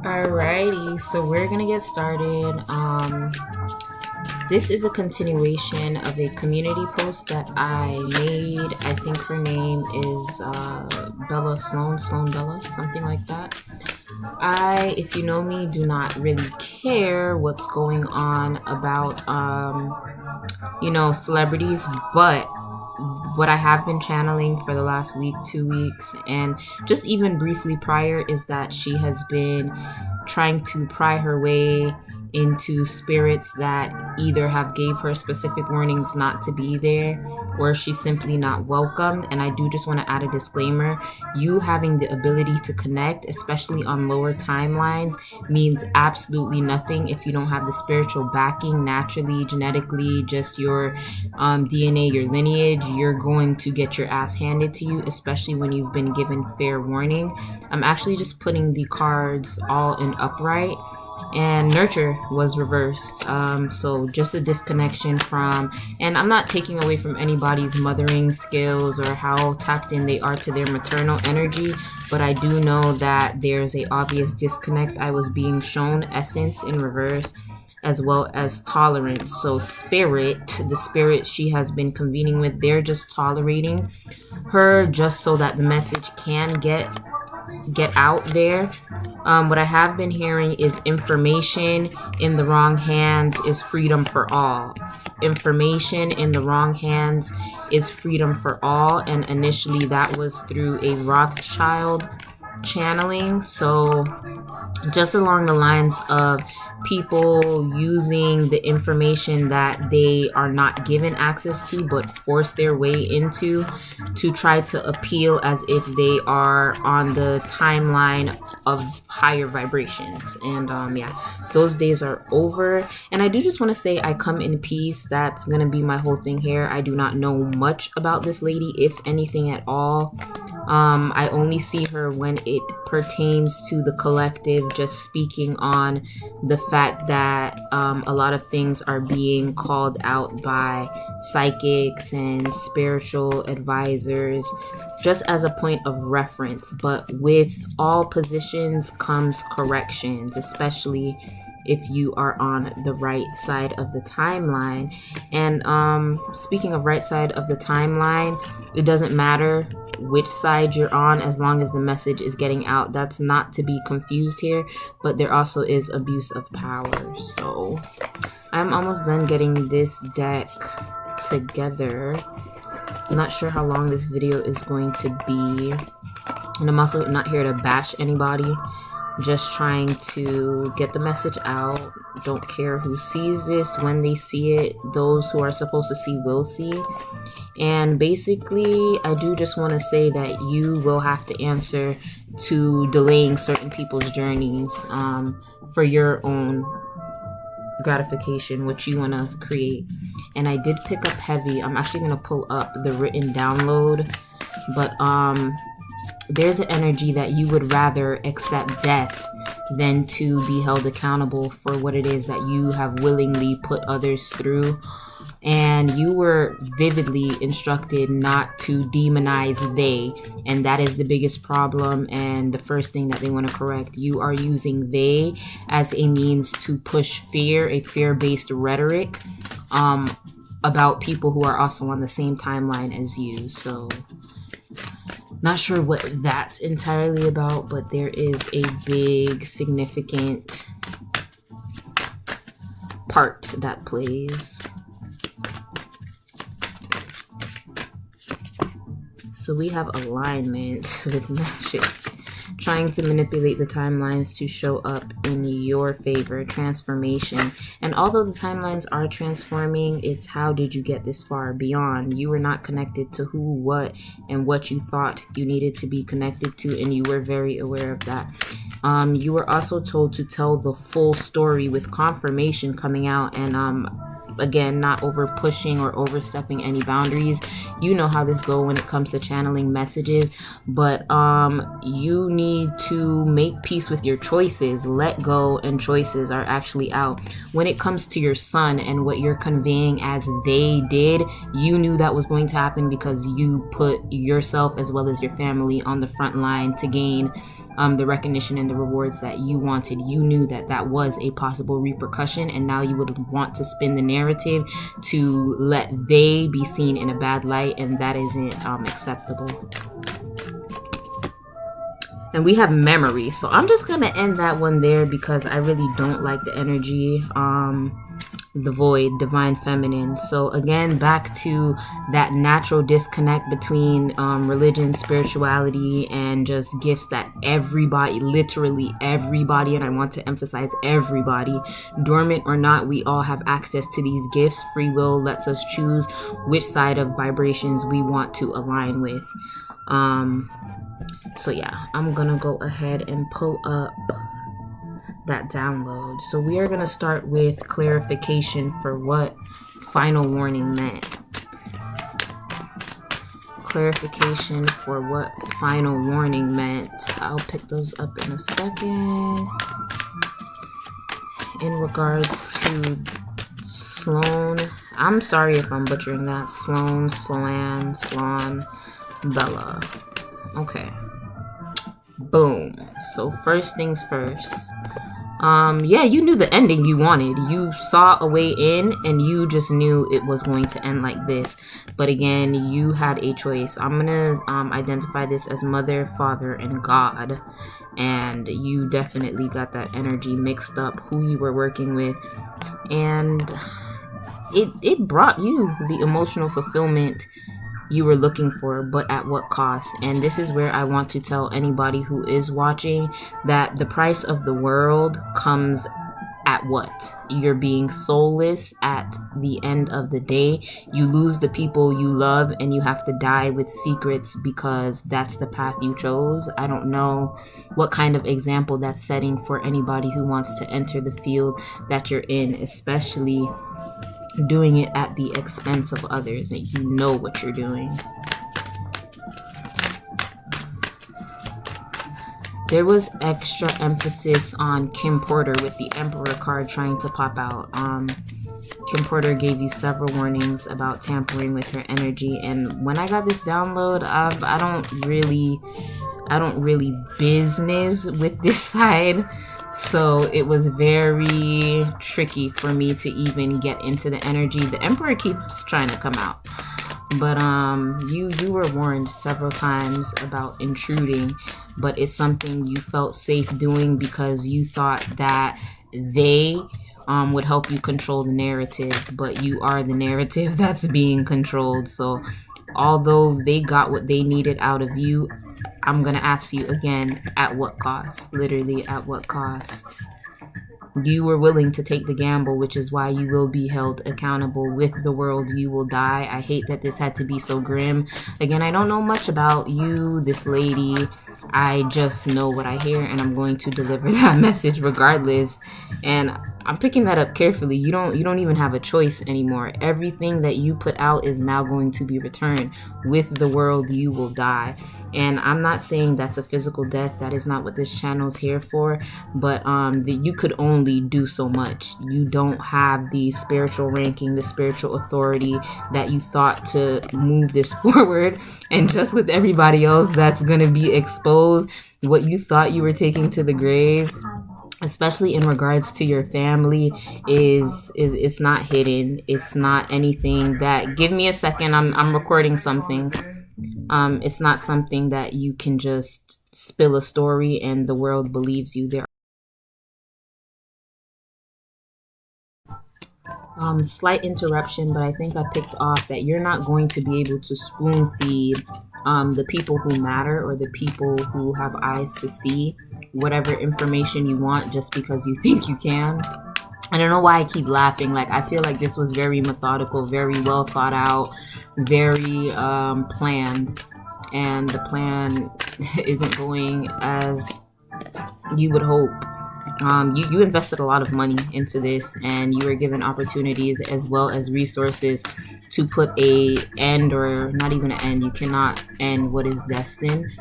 Alrighty, so we're gonna get started. This is a continuation of a community post that I made. I think her name is Bella Sloan Bella, something like that. If you know me, do not really care what's going on about, celebrities, but what I have been channeling for the last week, 2 weeks, and just even briefly prior is that she has been trying to pry her way into spirits that either have gave her specific warnings not to be there or she's simply not welcomed. And I do just want to add a disclaimer. You having the ability to connect, especially on lower timelines, means absolutely nothing if you don't have the spiritual backing naturally, genetically, just your DNA, your lineage. You're going to get your ass handed to you, especially when you've been given fair warning. I'm actually just putting the cards all in upright, and nurture was reversed. So just a disconnection from, and I'm not taking away from anybody's mothering skills or how tapped in they are to their maternal energy, but I do know that there's a obvious disconnect. I was being shown essence in reverse as well as tolerance. So the spirit she has been convening with, they're just tolerating her just so that the message can get out there. What I have been hearing is information in the wrong hands is freedom for all. Information in the wrong hands is freedom for all. And initially that was through a Rothschild channeling. So just along the lines of people using the information that they are not given access to but force their way into to try to appeal as if they are on the timeline of higher vibrations. And those days are over. And I do just want to say I come in peace. That's gonna be my whole thing here. I do not know much about this lady, if anything at all. I only see her when it pertains to the collective, just speaking on the fact that a lot of things are being called out by psychics and spiritual advisors just as a point of reference. But with all positions comes corrections, especially if you are on the right side of the timeline. And speaking of right side of the timeline, it doesn't matter which side you're on as long as the message is getting out. That's not to be confused here, but there also is abuse of power. So I'm almost done getting this deck together. I'm not sure how long this video is going to be, and I'm also not here to bash anybody, just trying to get the message out. Don't care who sees this, when they see it. Those who are supposed to see will see. And basically, I do just want to say that you will have to answer to delaying certain people's journeys for your own gratification, which you want to create. And I did pick up heavy. I'm actually going to pull up the written download, but there's an energy that you would rather accept death than to be held accountable for what it is that you have willingly put others through. And you were vividly instructed not to demonize they, and that is the biggest problem and the first thing that they want to correct. You are using they as a means to push fear, a fear-based rhetoric about people who are also on the same timeline as you. So not sure what that's entirely about, but there is a big significant part that plays. So we have alignment with magic, trying to manipulate the timelines to show up in your favor, transformation. And although the timelines are transforming, it's how did you get this far beyond? You were not connected to who, what, and what you thought you needed to be connected to, and you were very aware of that. You were also told to tell the full story with confirmation coming out, and again, not over pushing or overstepping any boundaries. You know how this go when it comes to channeling messages, but you need to make peace with your choices. Let go, and choices are actually out. When it comes to your son and what you're conveying as they did, you knew that was going to happen because you put yourself as well as your family on the front line to gain the recognition and the rewards that you wanted. You knew that that was a possible repercussion, and now you would want to spin the narrative to let they be seen in a bad light, and that isn't acceptable. And we have memory, so I'm just gonna end that one there because I really don't like the energy. The void, divine feminine. So again, back to that natural disconnect between religion, spirituality, and just gifts that everybody, literally everybody, and I want to emphasize everybody, dormant or not, we all have access to these gifts. Free will lets us choose which side of vibrations we want to align with. So yeah, I'm gonna go ahead and pull up that download. So we are going to start with clarification for what final warning meant. Clarification for what final warning meant. I'll pick those up in a second. In regards to Sloan, I'm sorry if I'm butchering that. Sloan, Bella. Okay. Boom. So first things first. Yeah, you knew the ending you wanted. You saw a way in, and you just knew it was going to end like this. But again, you had a choice. I'm gonna identify this as mother, father, and God. And you definitely got that energy mixed up, who you were working with. And it brought you the emotional fulfillment you were looking for, but at what cost? And this is where I want to tell anybody who is watching that the price of the world comes at what? You're being soulless at the end of the day. You lose the people you love, and you have to die with secrets because that's the path you chose. I don't know what kind of example that's setting for anybody who wants to enter the field that you're in, especially doing it at the expense of others, and you know what you're doing. There was extra emphasis on Kim Porter with the Emperor card trying to pop out. Kim Porter gave you several warnings about tampering with her energy, and when I got this download, I don't really business with this side. So it was very tricky for me to even get into the energy. The Emperor keeps trying to come out. But you were warned several times about intruding, but it's something you felt safe doing because you thought that they would help you control the narrative, but you are the narrative that's being controlled. So although they got what they needed out of you, I'm going to ask you again, at what cost? Literally, at what cost? You were willing to take the gamble, which is why you will be held accountable. With the world, you will die. I hate that this had to be so grim. Again, I don't know much about you, this lady. I just know what I hear, and I'm going to deliver that message regardless. And I'm picking that up carefully. You don't even have a choice anymore. Everything that you put out is now going to be returned. With the world, you will die. And I'm not saying that's a physical death. That is not what this channel is here for. But you could only do so much. You don't have the spiritual ranking, the spiritual authority that you thought to move this forward. And just with everybody else that's going to be exposed, what you thought you were taking to the grave, especially in regards to your family, is it's not hidden. It's not anything that, give me a second, I'm recording something. It's not something that you can just spill a story and the world believes you. There slight interruption, but I think I picked off that you're not going to be able to spoon feed the people who matter, or the people who have eyes to see whatever information you want just because you think you can. I don't know why I keep laughing. Like, I feel like this was very methodical, very well thought out, very planned, and the plan isn't going as you would hope. You invested a lot of money into this, and you were given opportunities as well as resources to put a end, or not even an end, you cannot end what is destined,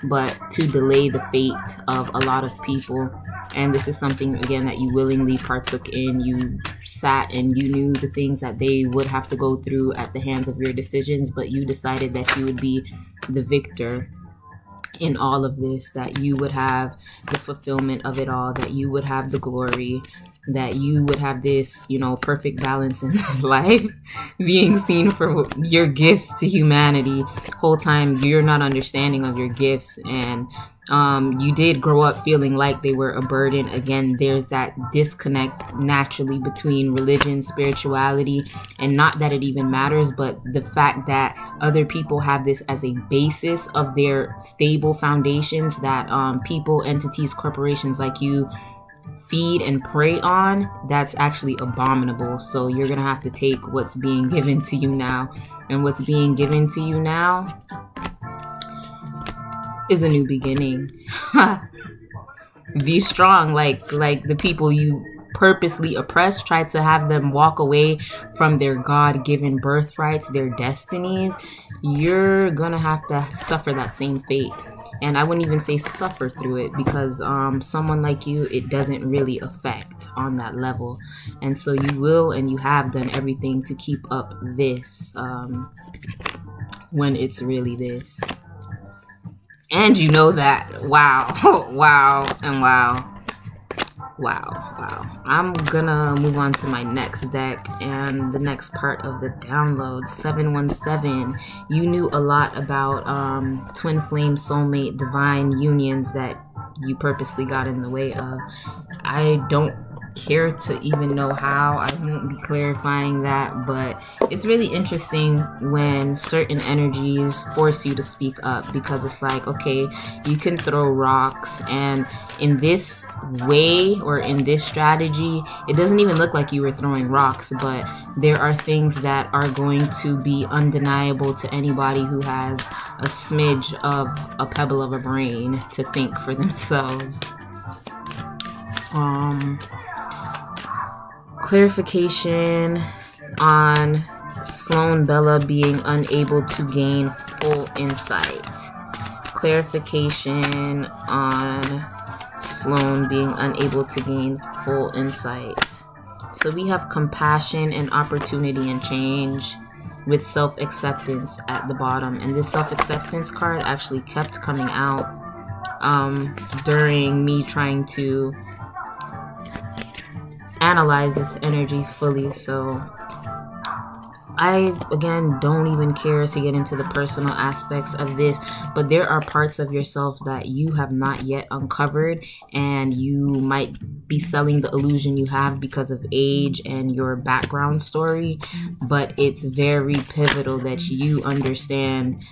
but to delay the fate of a lot of people. And this is something, again, that you willingly partook in. You sat and you knew the things that they would have to go through at the hands of your decisions, but you decided that you would be the victor in all of this, that you would have the fulfillment of it all, that you would have the glory, that you would have this, perfect balance in life, being seen for your gifts to humanity. Whole time you're not understanding of your gifts, and you did grow up feeling like they were a burden. Again, there's that disconnect naturally between religion, spirituality, and not that it even matters, but the fact that other people have this as a basis of their stable foundations that people, entities, corporations like you feed and prey on. That's actually abominable. So you're gonna have to take what's being given to you now, and what's being given to you now is a new beginning. Be strong, like the people you purposely oppressed, try to have them walk away from their God-given birthrights, their destinies. You're gonna have to suffer that same fate. And I wouldn't even say suffer through it, because someone like you, it doesn't really affect on that level. And so you will, and you have done everything to keep up this when it's really this. And you know that. Wow. Wow. And wow. Wow. I'm gonna move on to my next deck and the next part of the download. 717. You knew a lot about twin flame, soulmate, divine unions that you purposely got in the way of. I don't care to even know how. I won't be clarifying that, but it's really interesting when certain energies force you to speak up, because it's like, okay, you can throw rocks, and in this way or in this strategy, it doesn't even look like you were throwing rocks, but there are things that are going to be undeniable to anybody who has a smidge of a pebble of a brain to think for themselves. Clarification on Sloan Bella being unable to gain full insight. Clarification on Sloan being unable to gain full insight. So we have compassion and opportunity and change with self-acceptance at the bottom. And this self-acceptance card actually kept coming out during me trying to analyze this energy fully. So I, again, don't even care to get into the personal aspects of this, but there are parts of yourselves that you have not yet uncovered, and you might be selling the illusion you have because of age and your background story, but it's very pivotal that you understand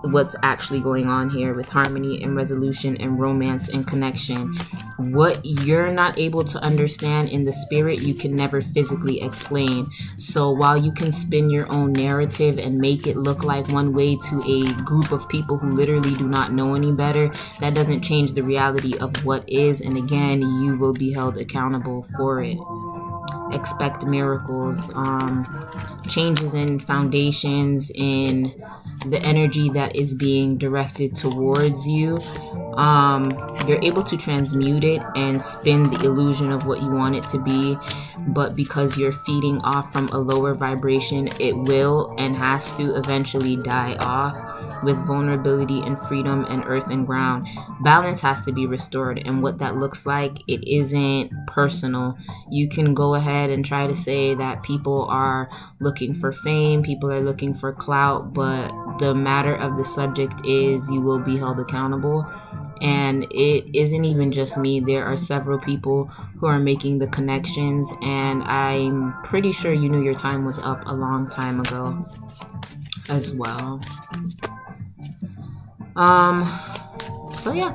what's actually going on here with harmony and resolution and romance and connection. What you're not able to understand in the spirit, you can never physically explain. So while you can spin your own narrative and make it look like one way to a group of people who literally do not know any better, that doesn't change the reality of what is, and again, you will be held accountable for it. Expect miracles, changes in foundations, in the energy that is being directed towards you. You're able to transmute it and spin the illusion of what you want it to be, but because you're feeding off from a lower vibration, it will and has to eventually die off. With vulnerability and freedom and earth and ground, balance has to be restored, and what that looks like, it isn't personal. You can go ahead and try to say that people are looking for fame, people are looking for clout, but the matter of the subject is you will be held accountable. And it isn't even just me. There are several people who are making the connections, and I'm pretty sure you knew your time was up a long time ago as well. So yeah,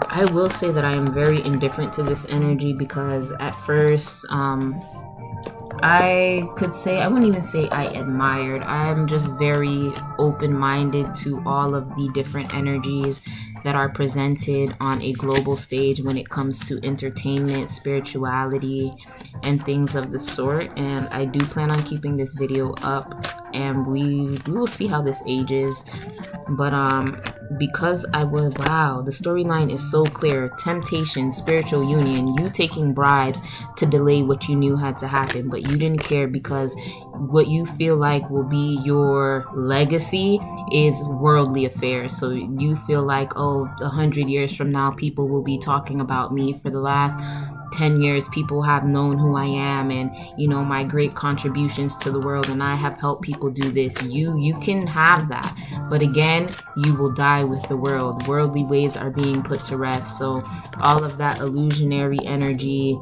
I will say that I am very indifferent to this energy, because at first I could say, I wouldn't even say I admired. I'm just very open-minded to all of the different energies that are presented on a global stage when it comes to entertainment, spirituality, and things of the sort. And I do plan on keeping this video up, and we will see how this ages. But because wow, the storyline is so clear. Temptation, spiritual union, you taking bribes to delay what you knew had to happen, but you didn't care because what you feel like will be your legacy is worldly affairs. So you feel like, oh, 100 years from now, people will be talking about me. For the last 10 years, people have known who I am and, you know, my great contributions to the world, and I have helped people do this. You can have that, but again, you will die with the world. Worldly ways are being put to rest. So all of that illusionary energy,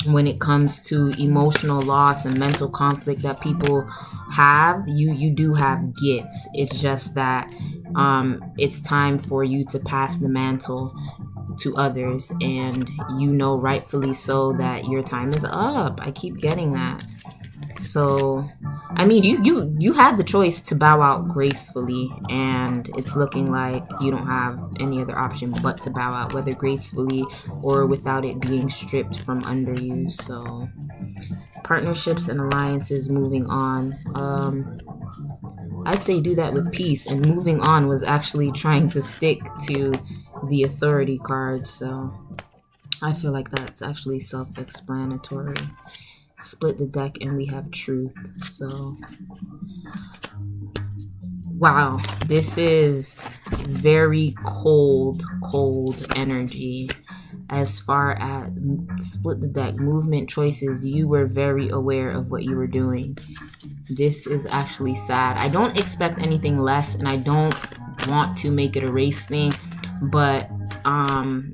when it comes to emotional loss and mental conflict that people have, you do have gifts. It's just that it's time for you to pass the mantle to others, and you know rightfully so that your time is up. I keep getting that. So I mean, you had the choice to bow out gracefully, and it's looking like you don't have any other option but to bow out, whether gracefully or without it being stripped from under you. So partnerships and alliances, moving on. I'd say do that with peace, and moving on was actually trying to stick to the authority card. So I feel like that's actually self-explanatory. Split the deck and we have truth. So wow, this is very cold energy. As far as split the deck, movement choices, you were very aware of what you were doing. This is actually sad. I don't expect anything less, and I don't want to make it a race thing, but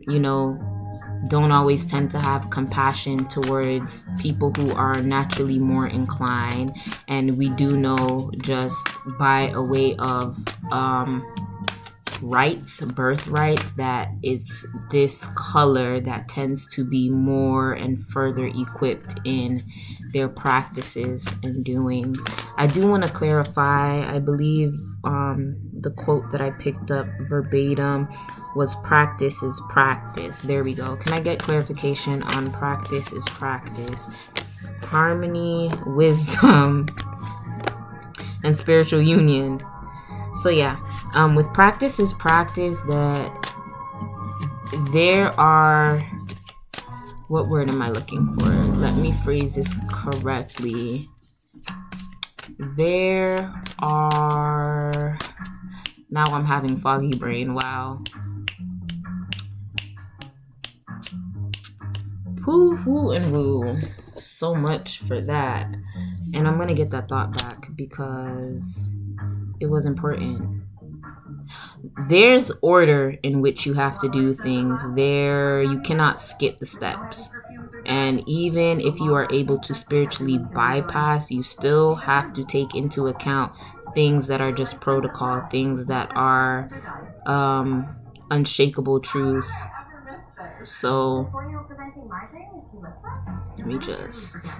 you know, don't always tend to have compassion towards people who are naturally more inclined. And we do know, just by a way of birthrights, that it's this color that tends to be more and further equipped in their practices and doing. I do want to clarify, I believe the quote that I picked up verbatim was practice is practice. There we go. Can I get clarification on practice is practice? Harmony, wisdom, and spiritual union. So yeah, with practice is practice, that there are, what word am I looking for? Let me phrase this correctly. There are, now I'm having foggy brain, wow. Whoo and woo. So much for that. And I'm gonna get that thought back because it was important. There's order in which you have to do things. There, you cannot skip the steps. And even if you are able to spiritually bypass, you still have to take into account things that are just protocol, things that are unshakable truths. So let me just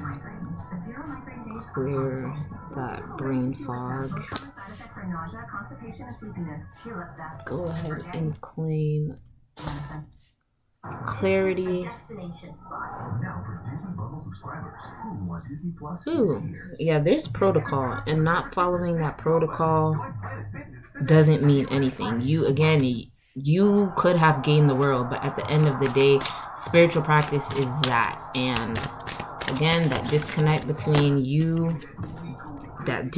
clear that brain fog. Go ahead and claim clarity. Ooh, yeah, there's protocol, and not following that protocol doesn't mean anything. You could have gained the world, but at the end of the day, spiritual practice is that. And again, that disconnect between you, that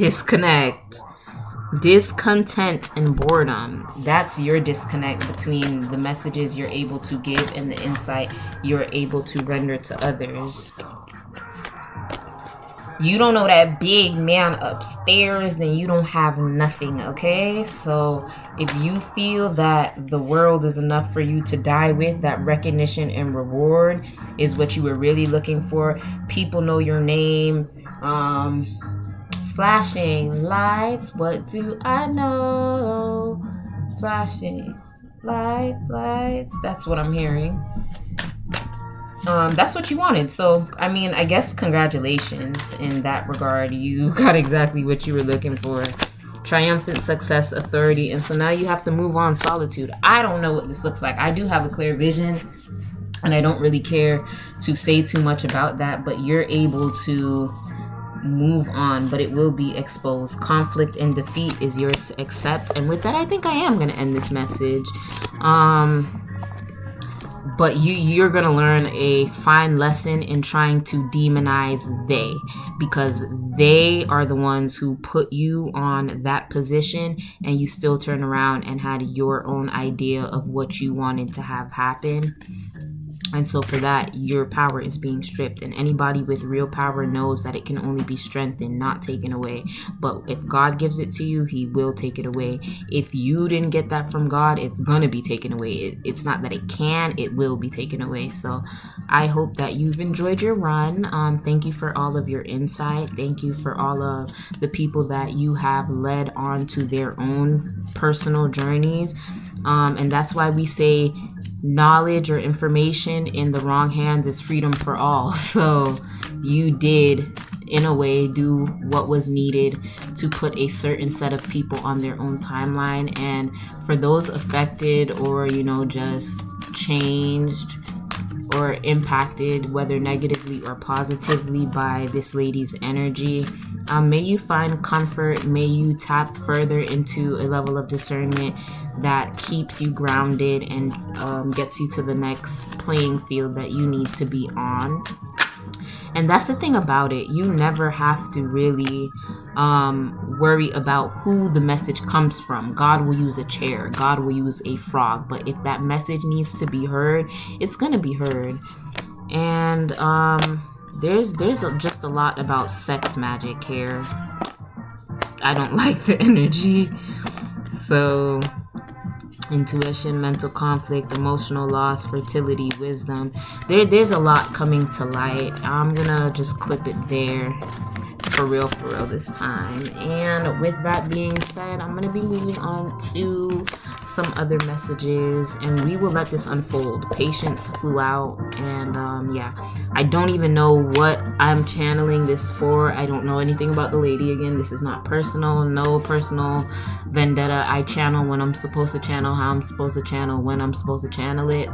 discontent and boredom, that's your disconnect between the messages you're able to give and the insight you're able to render to others. You don't know that big man upstairs, then you don't have nothing, okay? So if you feel that the world is enough for you to die with, that recognition and reward is what you were really looking for. People know your name. Flashing lights, what do I know? Flashing lights, that's what I'm hearing. That's what you wanted. So, I mean, I guess congratulations in that regard. You got exactly what you were looking for. Triumphant success, authority. And so now you have to move on, solitude. I don't know what this looks like. I do have a clear vision, and I don't really care to say too much about that, but you're able to move on, but it will be exposed. Conflict and defeat is yours to accept. And with that, I think I am going to end this message. But you're going to learn a fine lesson in trying to demonize they, because they are the ones who put you on that position, and you still turn around and had your own idea of what you wanted to have happen. And so for that, your power is being stripped. And anybody with real power knows that it can only be strengthened, not taken away. But if God gives it to you, he will take it away. If you didn't get that from God, it's going to be taken away. It's not that it can, it will be taken away. So I hope that you've enjoyed your run. Thank you for all of your insight. Thank you for all of the people that you have led on to their own personal journeys. And that's why we say knowledge or information in the wrong hands is freedom for all. So you did, in a way, do what was needed to put a certain set of people on their own timeline. And for those affected or, just changed or impacted, whether negatively or positively, by this lady's energy, may you find comfort. May you tap further into a level of discernment that keeps you grounded and gets you to the next playing field that you need to be on. And that's the thing about it. You never have to really worry about who the message comes from. God will use a chair. God will use a frog. But if that message needs to be heard, it's going to be heard. And there's just a lot about sex magic here. I don't like the energy. So intuition, mental conflict, emotional loss, fertility, wisdom. There's a lot coming to light. I'm gonna just clip it there for real this time. And with that being said, I'm gonna be moving on to some other messages, and we will let this unfold. Patience flew out, and I don't even know what I'm channeling this for. I don't know anything about the lady. Again, this is not personal, no personal vendetta. I channel when I'm supposed to channel, how I'm supposed to channel, when I'm supposed to channel it.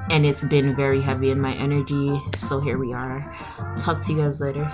And it's been very heavy in my energy, so here we are. Talk to you guys later.